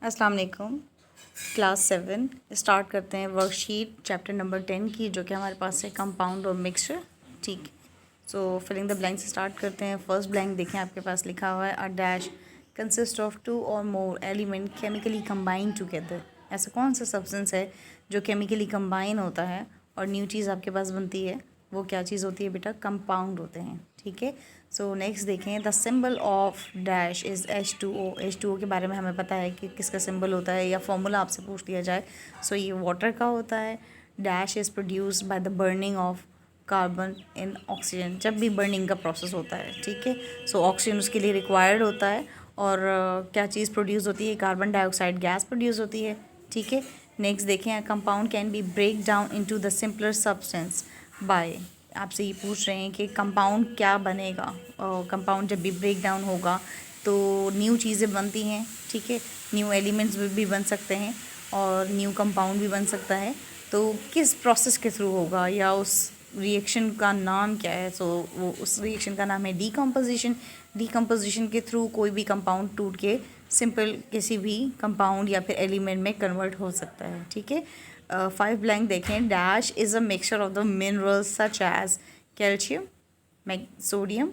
अस्सलाम वालेकुम। Class 7 start करते हैं वर्कशीट चैप्टर नंबर 10 की, जो कि हमारे पास है कंपाउंड और मिक्सचर। ठीक है, सो फिलिंग द ब्लैंक्स स्टार्ट करते हैं। फर्स्ट ब्लैंक देखें, आपके पास लिखा हुआ है अ डैश कंसिस्ट ऑफ 2 और मोर एलिमेंट केमिकली कंबाइन टुगेदर। ऐसा कौन सा सब्सटेंस है जो केमिकली कंबाइन होता है और न्यू चीज़ आपके पास बनती है? वो क्या चीज़ होती है बेटा? कंपाउंड होते हैं। ठीक है, सो नेक्स्ट देखें, the symbol of dash is H2O। H2O के बारे में हमें पता है कि किसका सिंबल होता है, या फॉर्मूला आपसे पूछ लिया जाए सो ये वाटर का होता है। Dash is produced by the burning of carbon in oxygen. जब भी बर्निंग का प्रोसेस होता है, ठीक है, सो ऑक्सीजन उसके लिए रिक्वायर्ड होता है। और क्या चीज़ प्रोड्यूस होती है? कार्बन डाइऑक्साइड गैस प्रोड्यूस होती है। ठीक है, नेक्स्ट देखें, compound can be break down into the simpler substance by. आपसे ये पूछ रहे हैं कि कंपाउंड क्या बनेगा, और कंपाउंड जब भी ब्रेक डाउन होगा तो न्यू चीज़ें बनती हैं। ठीक है, न्यू एलिमेंट्स भी बन सकते हैं और न्यू कंपाउंड भी बन सकता है। तो किस प्रोसेस के थ्रू होगा, या उस रिएक्शन का नाम क्या है? सो वो उस रिएक्शन का नाम है डीकम्पोजिशन। डीकम्पोजिशन के थ्रू कोई भी कंपाउंड टूट के सिंपल किसी भी कंपाउंड या फिर एलिमेंट में कन्वर्ट हो सकता है। ठीक है, 5 ब्लैंक देखें। Dash is a mixture of the minerals such as calcium, sodium,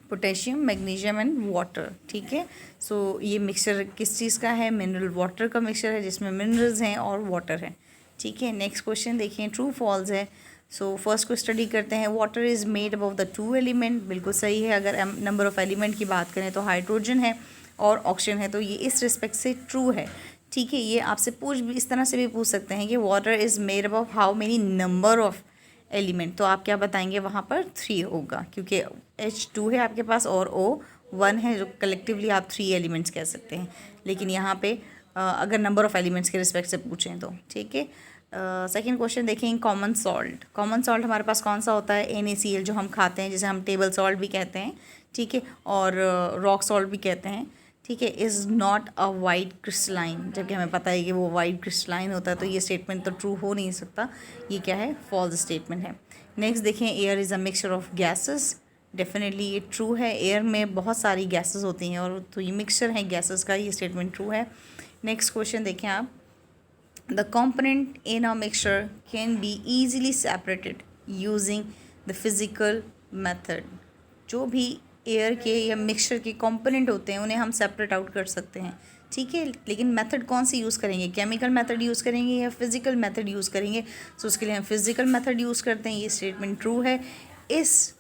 potassium, magnesium and water. ठीक है, सो ये मिक्सचर किस चीज़ का है? मिनरल वाटर का मिक्सचर है, जिसमें मिनरल्स हैं और वाटर है। ठीक है, नेक्स्ट क्वेश्चन देखिए, ट्रू फॉल्स है। सो फर्स्ट को स्टडी करते हैं। Water is made above the 2 element. बिल्कुल सही है। अगर नंबर ऑफ़ एलिमेंट की बात करें तो हाइड्रोजन है और ऑक्सीजन है, तो ये इस रिस्पेक्ट से ट्रू है। ठीक है, ये आपसे इस तरह से भी पूछ सकते हैं कि water is made above how many number of element, तो आप क्या बताएंगे? वहाँ पर 3 होगा, क्योंकि H2 है आपके पास और O1 है, जो कलेक्टिवली आप 3 एलिमेंट्स कह सकते हैं। लेकिन यहाँ पे अगर नंबर ऑफ़ एलिमेंट्स के रिस्पेक्ट से पूछें तो। ठीक है, सेकेंड क्वेश्चन देखें, कॉमन सॉल्ट। कॉमन सॉल्ट हमारे पास कौन सा होता है? NaCl, जो हम खाते हैं, जिसे हम टेबल सॉल्ट भी कहते हैं। ठीक है, और रॉक सॉल्ट भी कहते हैं। ठीक है, is not a white crystalline, जबकि हमें पता है कि वो वाइट क्रिस्टलाइन होता है, तो ये स्टेटमेंट तो ट्रू हो नहीं सकता। ये क्या है? फॉल्स स्टेटमेंट है। नेक्स्ट देखें, air is a mixture of gases. Definitely ये ट्रू है। एयर में बहुत सारी गैसेस होती हैं और तो ये मिक्सचर है गैसेस का, ये स्टेटमेंट ट्रू है। नेक्स्ट क्वेश्चन देखें आप, the component in a mixture can be easily separated using the physical method। जो भी एयर के या मिक्सचर के कंपोनेंट होते हैं उन्हें हम सेपरेट आउट कर सकते हैं। ठीक है, लेकिन मेथड कौन सी यूज़ करेंगे? केमिकल मेथड यूज़ करेंगे या फिज़िकल मेथड यूज़ करेंगे? सो उसके लिए हम फिज़िकल मेथड यूज़ करते हैं। ये स्टेटमेंट ट्रू है। इस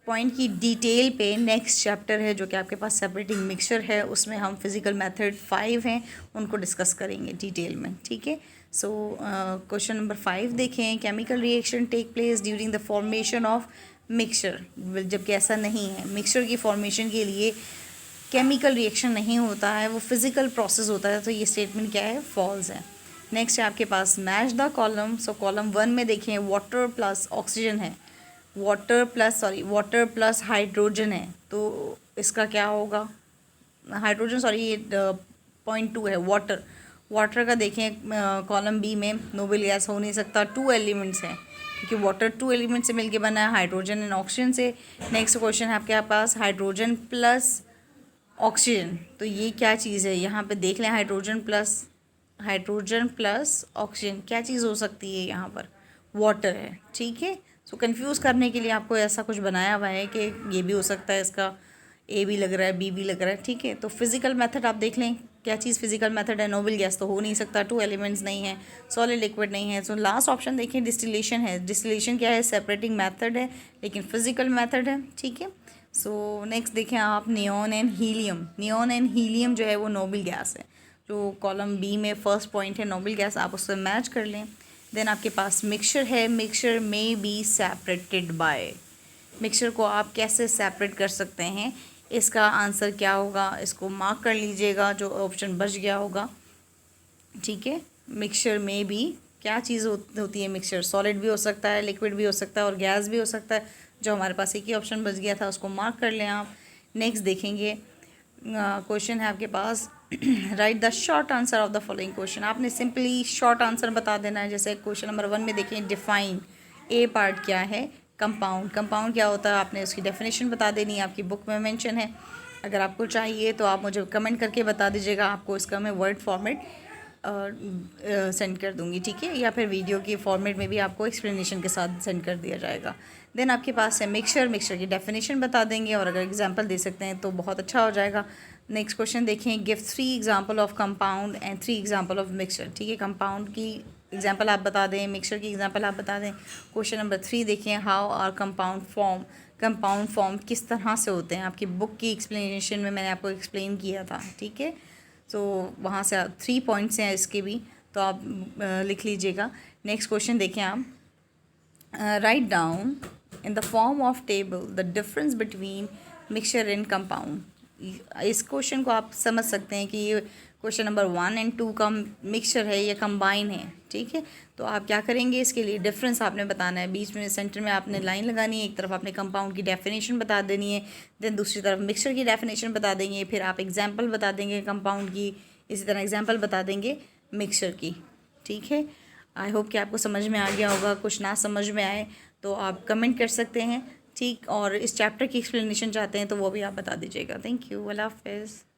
पॉइंट की डिटेल पे नेक्स्ट चैप्टर है, जो कि आपके पास सेपरेटिंग मिक्सचर है, उसमें हम फिज़िकल मेथड 5 हैं उनको डिस्कस करेंगे डिटेल में। ठीक है, सो क्वेश्चन नंबर 5 देखें, chemical reaction take place during the formation of mixture. जबकि ऐसा नहीं है, मिक्सचर की फॉर्मेशन के लिए केमिकल रिएक्शन नहीं होता है, वो फिज़िकल प्रोसेस होता है। तो ये स्टेटमेंट क्या है? फॉल्स है। नेक्स्ट है आपके पास match the column. So column 1 में देखें, वाटर प्लस ऑक्सीजन है, वाटर प्लस हाइड्रोजन है, तो इसका क्या होगा? हाइड्रोजन, ये पॉइंट 2 है वाटर। वाटर का देखें, कॉलम बी में नोबल गैस हो नहीं सकता, 2 एलिमेंट्स हैं, क्योंकि वाटर 2 एलिमेंट से मिलके बना है, हाइड्रोजन एंड ऑक्सीजन से। नेक्स्ट क्वेश्चन है आपके पास, हाइड्रोजन प्लस ऑक्सीजन, तो ये क्या चीज़ है? यहाँ पे देख लें, हाइड्रोजन प्लस ऑक्सीजन क्या चीज़ हो सकती है? यहाँ पर वाटर है। ठीक है, सो कंफ्यूज करने के लिए आपको ऐसा कुछ बनाया हुआ है कि ये भी हो सकता है, इसका ए भी लग रहा है, बी भी लग रहा है। ठीक है, तो फिज़िकल मेथड आप देख लें, क्या चीज़ फिज़िकल मेथड है? नोबल गैस तो हो नहीं सकता, 2 एलिमेंट्स नहीं है, सॉलिड लिक्विड नहीं है। सो लास्ट ऑप्शन देखें, डिस्टिलेशन है। डिस्टिलेशन क्या है? सेपरेटिंग मेथड है, लेकिन फिज़िकल मेथड है। ठीक है, सो नेक्स्ट देखें आप, neon and helium. Neon and helium जो है वो नोबल गैस है, जो कॉलम बी में फर्स्ट पॉइंट है नोबल गैस, आप उससे मैच कर लें। देन आपके पास मिक्सचर है, मिक्सचर में बी सेपरेटेड बाय। मिक्सचर को आप कैसे सेपरेट कर सकते हैं? इसका आंसर क्या होगा? इसको मार्क कर लीजिएगा, जो ऑप्शन बच गया होगा। ठीक है, मिक्सचर में भी क्या चीज़ होती है? मिक्सचर सॉलिड भी हो सकता है, लिक्विड भी हो सकता है और गैस भी हो सकता है। जो हमारे पास एक ही ऑप्शन बच गया था, उसको मार्क कर लें आप। नेक्स्ट देखेंगे, क्वेश्चन है आपके पास, write the short answer of the following question. आपने सिंपली शॉर्ट आंसर बता देना है। जैसे क्वेश्चन नंबर 1 में देखें, डिफाइन, ए पार्ट क्या है? कंपाउंड। कंपाउंड क्या होता है? आपने उसकी डेफिनेशन बता देनी है, आपकी बुक में मेंशन है। अगर आपको चाहिए तो आप मुझे कमेंट करके बता दीजिएगा, आपको इसका मैं वर्ड फॉर्मेट सेंड कर दूँगी, ठीक है, या फिर वीडियो की फॉर्मेट में भी आपको एक्सप्लेनेशन के साथ सेंड कर दिया जाएगा। देन आपके पास है मिक्सचर की डेफिनेशन बता देंगे, और अगर एग्जांपल दे सकते हैं तो बहुत अच्छा हो जाएगा। नेक्स्ट क्वेश्चन देखें, give 3 example of compound and 3 example of mixture, ठीक है, कंपाउंड की एग्जांपल आप बता दें, मिक्सचर की एग्जांपल आप बता दें। क्वेश्चन नंबर 3 देखें, हाउ आर कंपाउंड फॉर्म किस तरह से होते हैं, आपकी बुक की एक्सप्लेनेशन में मैंने आपको एक्सप्लेन किया था, ठीक है। तो वहाँ से 3 पॉइंट्स हैं इसके भी, तो आप लिख लीजिएगा। नेक्स्ट क्वेश्चन देखें आप, write down in the form of table the difference between mixture and compound. इस क्वेश्चन को आप समझ सकते हैं कि ये क्वेश्चन नंबर 1 और 2 का मिक्सचर है या कंबाइन है, ठीक है। तो आप क्या करेंगे, इसके लिए डिफरेंस आपने बताना है, बीच में सेंटर में आपने लाइन लगानी है, एक तरफ आपने कंपाउंड की डेफिनेशन बता देनी है, देन दूसरी तरफ मिक्सचर की डेफिनेशन बता देंगे, फिर आप एग्जांपल बता देंगे कंपाउंड की, इसी तरह एग्जांपल बता देंगे मिक्सचर की, ठीक है। आई होप कि आपको समझ में आ गया होगा। कुछ ना समझ में आए तो आप कमेंट कर सकते हैं, ठीक, और इस चैप्टर की एक्सप्लेनेशन चाहते हैं तो वो भी आप बता दीजिएगा। थैंक यू, अल्लाह हाफ़िज़।